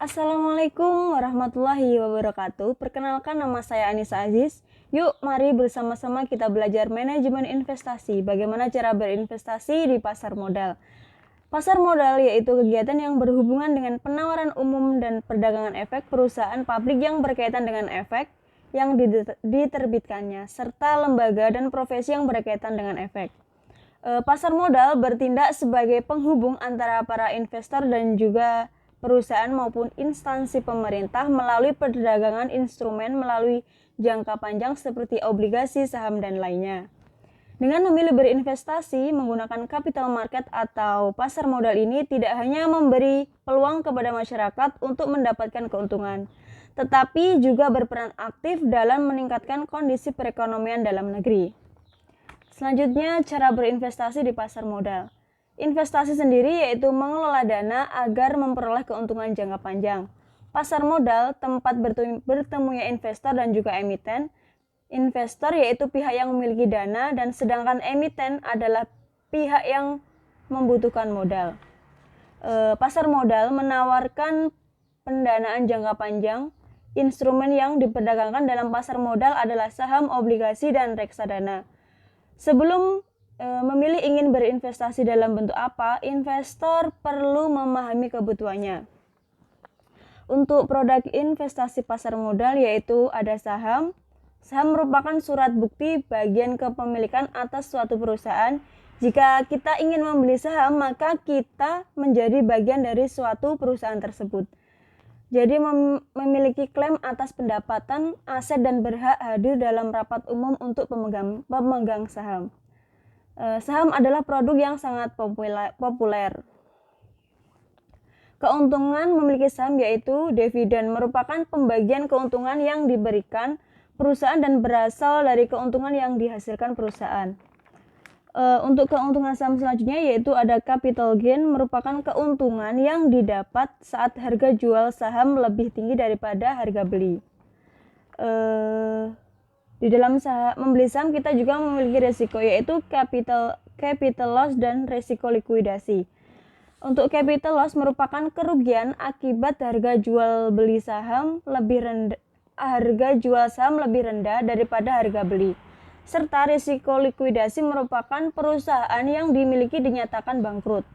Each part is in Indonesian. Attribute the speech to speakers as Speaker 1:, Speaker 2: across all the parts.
Speaker 1: Assalamualaikum warahmatullahi wabarakatuh. Perkenalkan, nama saya Anissa Aziz. Yuk, mari bersama-sama kita belajar manajemen investasi. Bagaimana cara berinvestasi di pasar modal. Pasar modal yaitu kegiatan yang berhubungan dengan penawaran umum dan perdagangan efek perusahaan publik yang berkaitan dengan efek yang diterbitkannya, serta lembaga dan profesi yang berkaitan dengan efek. Pasar modal bertindak sebagai penghubung antara para investor dan juga perusahaan maupun instansi pemerintah melalui perdagangan instrumen melalui jangka panjang seperti obligasi, saham, dan lainnya. Dengan memilih berinvestasi menggunakan capital market atau pasar modal ini tidak hanya memberi peluang kepada masyarakat untuk mendapatkan keuntungan, tetapi juga berperan aktif dalam meningkatkan kondisi perekonomian dalam negeri. Selanjutnya, cara berinvestasi di pasar modal. Investasi sendiri yaitu mengelola dana agar memperoleh keuntungan jangka panjang. Pasar modal tempat bertemunya investor dan juga emiten. Investor yaitu pihak yang memiliki dana dan sedangkan emiten adalah pihak yang membutuhkan modal. Pasar modal menawarkan pendanaan jangka panjang. Instrumen yang diperdagangkan dalam pasar modal adalah saham, obligasi, dan reksadana. Sebelum memilih ingin berinvestasi dalam bentuk apa, investor perlu memahami kebutuhannya. Untuk produk investasi pasar modal yaitu ada saham. Saham merupakan surat bukti bagian kepemilikan atas suatu perusahaan. Jika kita ingin membeli saham, maka kita menjadi bagian dari suatu perusahaan tersebut. Jadi memiliki klaim atas pendapatan, aset, dan berhak hadir dalam rapat umum untuk pemegang saham. Saham adalah produk yang sangat populer. Keuntungan memiliki saham yaitu dividen, merupakan pembagian keuntungan yang diberikan perusahaan dan berasal dari keuntungan yang dihasilkan perusahaan. Untuk keuntungan saham selanjutnya yaitu ada capital gain, merupakan keuntungan yang didapat saat harga jual saham lebih tinggi daripada harga beli. Di dalam membeli saham kita juga memiliki resiko yaitu capital loss dan resiko likuidasi. Untuk capital loss merupakan kerugian akibat harga jual saham lebih rendah daripada harga beli. Serta risiko likuidasi merupakan perusahaan yang dimiliki dinyatakan bangkrut.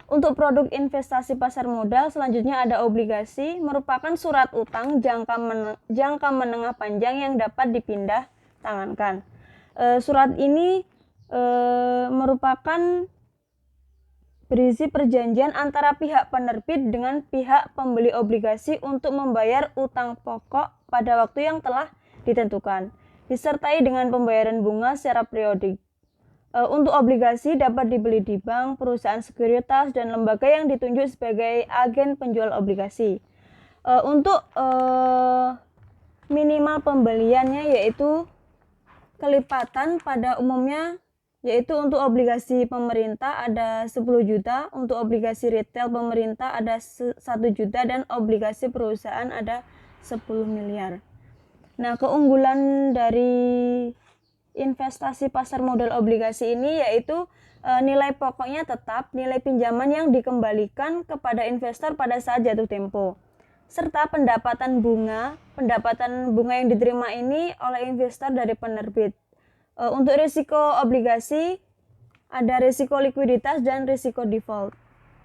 Speaker 1: Untuk produk investasi pasar modal selanjutnya ada obligasi, merupakan surat utang jangka menengah panjang yang dapat dipindah tangankan. Surat ini merupakan berisi perjanjian antara pihak penerbit dengan pihak pembeli obligasi untuk membayar utang pokok pada waktu yang telah ditentukan, disertai dengan pembayaran bunga secara periodik. Untuk obligasi dapat dibeli di bank, perusahaan sekuritas, dan lembaga yang ditunjuk sebagai agen penjual obligasi. Untuk minimal pembeliannya yaitu kelipatan pada umumnya, yaitu untuk obligasi pemerintah ada 10 juta, untuk obligasi retail pemerintah ada 1 juta, dan obligasi perusahaan ada 10 miliar. Nah, keunggulan dari investasi pasar modal obligasi ini yaitu nilai pokoknya tetap, nilai pinjaman yang dikembalikan kepada investor pada saat jatuh tempo, serta pendapatan bunga yang diterima ini oleh investor dari penerbit. Untuk risiko obligasi ada risiko likuiditas dan risiko default.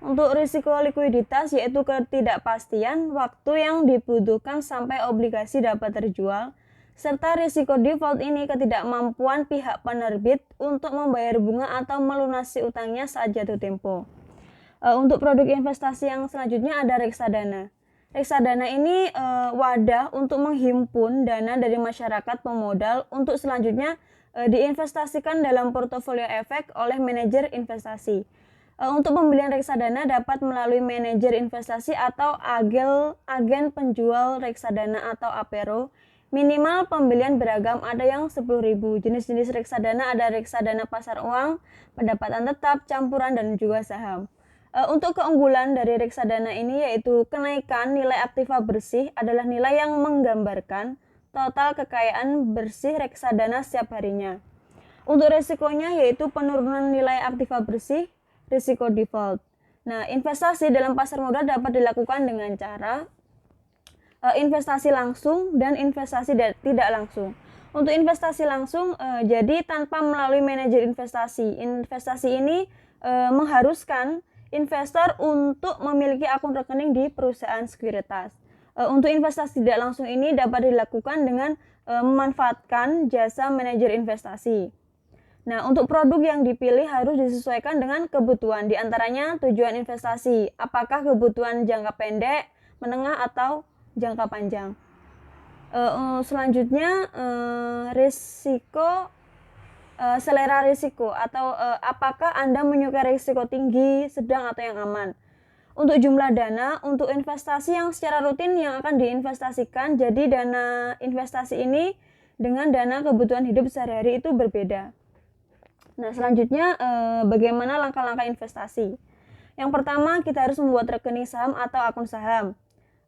Speaker 1: Untuk risiko likuiditas yaitu ketidakpastian waktu yang dibutuhkan sampai obligasi dapat terjual, serta risiko default ini ketidakmampuan pihak penerbit untuk membayar bunga atau melunasi utangnya saat jatuh tempo. Untuk produk investasi yang selanjutnya ada reksadana. Reksadana ini wadah untuk menghimpun dana dari masyarakat pemodal untuk selanjutnya diinvestasikan dalam portofolio efek oleh manajer investasi. Untuk pembelian reksadana dapat melalui manajer investasi atau agen penjual reksadana atau apero. Minimal pembelian beragam, ada yang 10.000. Jenis-jenis reksadana ada reksadana pasar uang, pendapatan tetap, campuran, dan juga saham. Untuk keunggulan dari reksadana ini yaitu kenaikan nilai aktiva bersih adalah nilai yang menggambarkan total kekayaan bersih reksadana setiap harinya. Untuk resikonya yaitu penurunan nilai aktiva bersih, risiko default. Nah, investasi dalam pasar modal dapat dilakukan dengan cara investasi langsung dan investasi tidak langsung. Untuk investasi langsung, jadi tanpa melalui manajer investasi. Investasi ini mengharuskan investor untuk memiliki akun rekening di perusahaan sekuritas. Untuk investasi tidak langsung ini dapat dilakukan dengan memanfaatkan jasa manajer investasi. Nah, untuk produk yang dipilih harus disesuaikan dengan kebutuhan, diantaranya tujuan investasi, apakah kebutuhan jangka pendek, menengah, atau jangka panjang. Selanjutnya, risiko, selera risiko, atau apakah Anda menyukai risiko tinggi, sedang, atau yang aman. Untuk jumlah dana, untuk investasi yang secara rutin yang akan diinvestasikan, jadi dana investasi ini dengan dana kebutuhan hidup sehari-hari itu berbeda. Nah, selanjutnya bagaimana langkah-langkah investasi? Yang pertama, kita harus membuat rekening saham atau akun saham.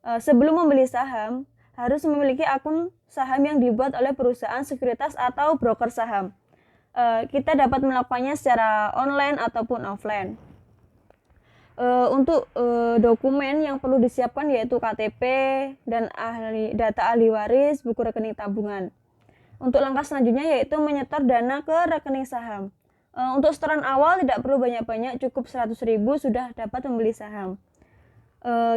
Speaker 1: Sebelum membeli saham, harus memiliki akun saham yang dibuat oleh perusahaan sekuritas atau broker saham. Kita dapat melakukannya secara online ataupun offline. Untuk dokumen yang perlu disiapkan yaitu KTP dan data ahli waris, buku rekening tabungan. Untuk langkah selanjutnya yaitu menyetor dana ke rekening saham. Untuk setoran awal tidak perlu banyak-banyak, cukup 100.000 sudah dapat membeli saham.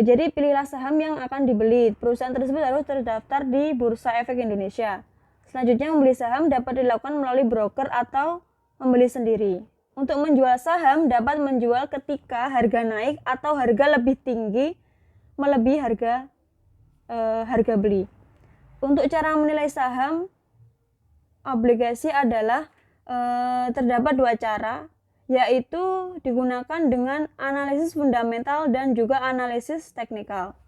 Speaker 1: Jadi pilihlah saham yang akan dibeli. Perusahaan tersebut harus terdaftar di Bursa Efek Indonesia. Selanjutnya membeli saham dapat dilakukan melalui broker atau membeli sendiri. Untuk menjual saham dapat menjual ketika harga naik atau harga lebih tinggi melebihi harga beli. Untuk cara menilai saham obligasi adalah terdapat dua cara, yaitu digunakan dengan analisis fundamental dan juga analisis teknikal.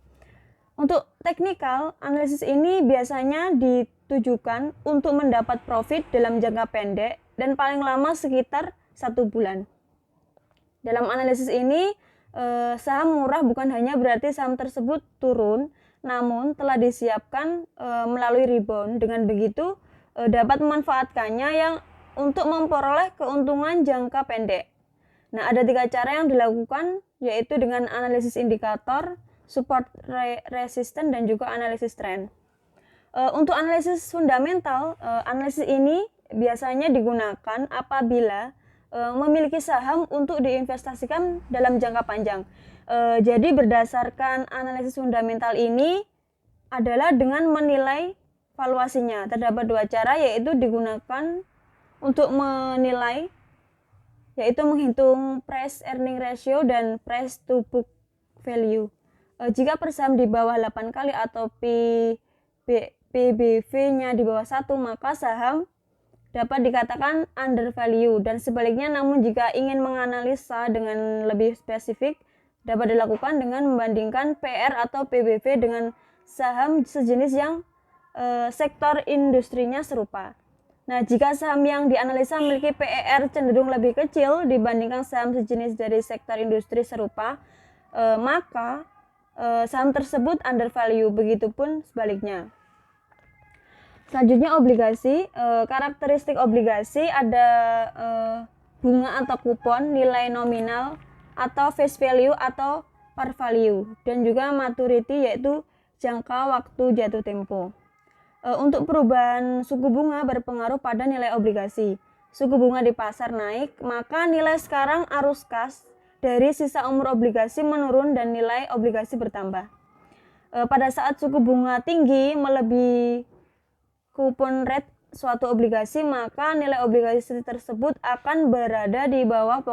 Speaker 1: Untuk teknikal, analisis ini biasanya ditujukan untuk mendapat profit dalam jangka pendek dan paling lama sekitar 1 bulan. Dalam analisis ini, saham murah bukan hanya berarti saham tersebut turun, namun telah disiapkan melalui rebound. Dengan begitu, dapat memanfaatkannya yang untuk memperoleh keuntungan jangka pendek. Nah, ada 3 cara yang dilakukan, yaitu dengan analisis indikator, support resistance, dan juga analisis tren. Untuk analisis fundamental, analisis ini biasanya digunakan apabila memiliki saham untuk diinvestasikan dalam jangka panjang. Jadi berdasarkan analisis fundamental ini adalah dengan menilai valuasinya. Terdapat 2 cara, yaitu digunakan untuk menilai, yaitu menghitung price earning ratio dan price to book value. Jika per saham di bawah 8 kali atau PBV-nya di bawah 1, maka saham dapat dikatakan undervalue, dan sebaliknya. Namun jika ingin menganalisa dengan lebih spesifik, dapat dilakukan dengan membandingkan PR atau PBV dengan saham sejenis yang sektor industrinya serupa. Nah, jika saham yang dianalisa memiliki PER cenderung lebih kecil dibandingkan saham sejenis dari sektor industri serupa, maka saham tersebut undervalue, begitupun sebaliknya. Selanjutnya obligasi. Karakteristik obligasi ada bunga atau kupon, nilai nominal atau face value atau par value, dan juga maturity yaitu jangka waktu jatuh tempo. Untuk perubahan suku bunga berpengaruh pada nilai obligasi. Suku bunga di pasar naik, maka nilai sekarang arus kas dari sisa umur obligasi menurun dan nilai obligasi bertambah. Pada saat suku bunga tinggi melebihi kupon rate suatu obligasi, maka nilai obligasi tersebut akan berada di bawah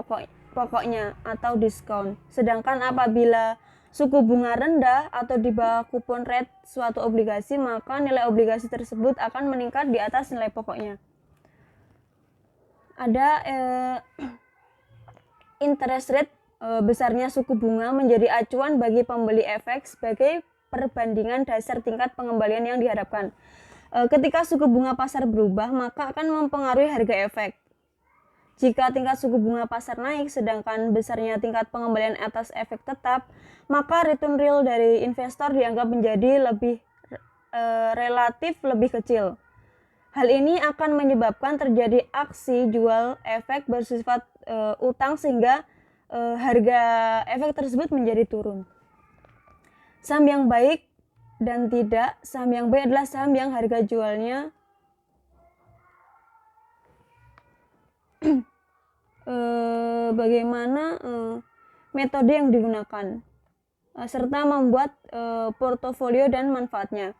Speaker 1: pokoknya atau diskon. Sedangkan apabila suku bunga rendah atau di bawah kupon rate suatu obligasi, maka nilai obligasi tersebut akan meningkat di atas nilai pokoknya. Ada interest rate, besarnya suku bunga menjadi acuan bagi pembeli efek sebagai perbandingan dasar tingkat pengembalian yang diharapkan. Ketika suku bunga pasar berubah, maka akan mempengaruhi harga efek. Jika tingkat suku bunga pasar naik sedangkan besarnya tingkat pengembalian atas efek tetap, maka return real dari investor dianggap menjadi relatif lebih kecil. Hal ini akan menyebabkan terjadi aksi jual efek bersifat utang, sehingga harga efek tersebut menjadi turun. Saham yang baik dan tidak, saham yang baik adalah saham yang harga jualnya bagaimana metode yang digunakan serta membuat portofolio dan manfaatnya.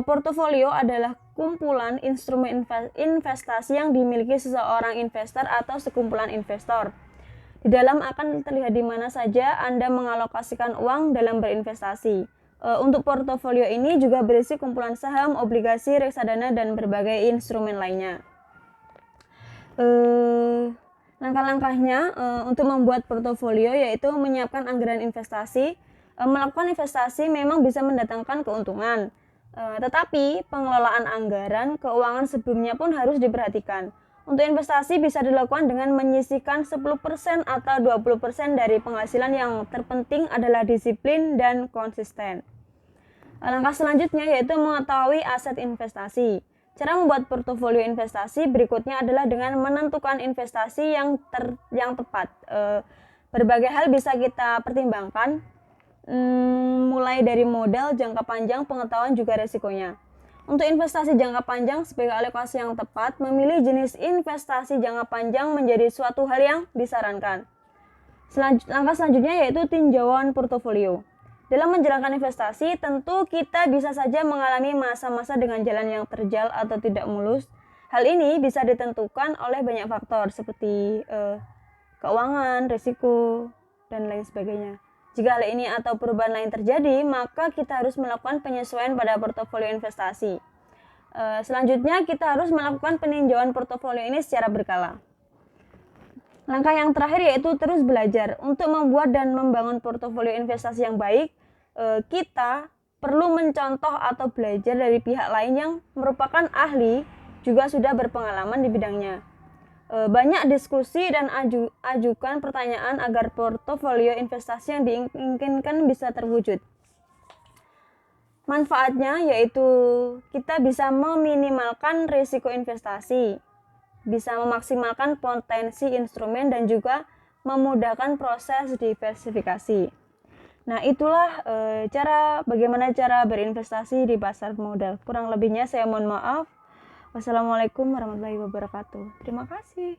Speaker 1: Portofolio adalah kumpulan instrumen investasi yang dimiliki seseorang investor atau sekumpulan investor. Di dalam akan terlihat di mana saja Anda mengalokasikan uang dalam berinvestasi. Untuk portofolio ini juga berisi kumpulan saham, obligasi, reksadana, dan berbagai instrumen lainnya. Langkah-langkahnya untuk membuat portofolio yaitu menyiapkan anggaran investasi. Melakukan investasi memang bisa mendatangkan keuntungan, tetapi pengelolaan anggaran keuangan sebelumnya pun harus diperhatikan. Untuk investasi bisa dilakukan dengan menyisihkan 10% atau 20% dari penghasilan. Yang terpenting adalah disiplin dan konsisten. Langkah selanjutnya yaitu mengetahui aset investasi. Cara membuat portofolio investasi berikutnya adalah dengan menentukan investasi yang tepat. Berbagai hal bisa kita pertimbangkan, mulai dari modal, jangka panjang, pengetahuan, juga resikonya. Untuk investasi jangka panjang sebagai alokasi yang tepat, memilih jenis investasi jangka panjang menjadi suatu hal yang disarankan. Langkah selanjutnya yaitu tinjauan portofolio. Dalam menjalankan investasi, tentu kita bisa saja mengalami masa-masa dengan jalan yang terjal atau tidak mulus. Hal ini bisa ditentukan oleh banyak faktor seperti keuangan, risiko, dan lain sebagainya. Jika hal ini atau perubahan lain terjadi, maka kita harus melakukan penyesuaian pada portofolio investasi. Selanjutnya, kita harus melakukan peninjauan portofolio ini secara berkala. Langkah yang terakhir yaitu terus belajar. Untuk membuat dan membangun portofolio investasi yang baik, kita perlu mencontoh atau belajar dari pihak lain yang merupakan ahli, juga sudah berpengalaman di bidangnya. Banyak diskusi dan ajukan pertanyaan agar portofolio investasi yang diinginkan bisa terwujud. Manfaatnya yaitu kita bisa meminimalkan risiko investasi, bisa memaksimalkan potensi instrumen, dan juga memudahkan proses diversifikasi. Nah, itulah bagaimana cara berinvestasi di pasar modal. Kurang lebihnya saya mohon maaf. Wassalamualaikum warahmatullahi wabarakatuh. Terima kasih.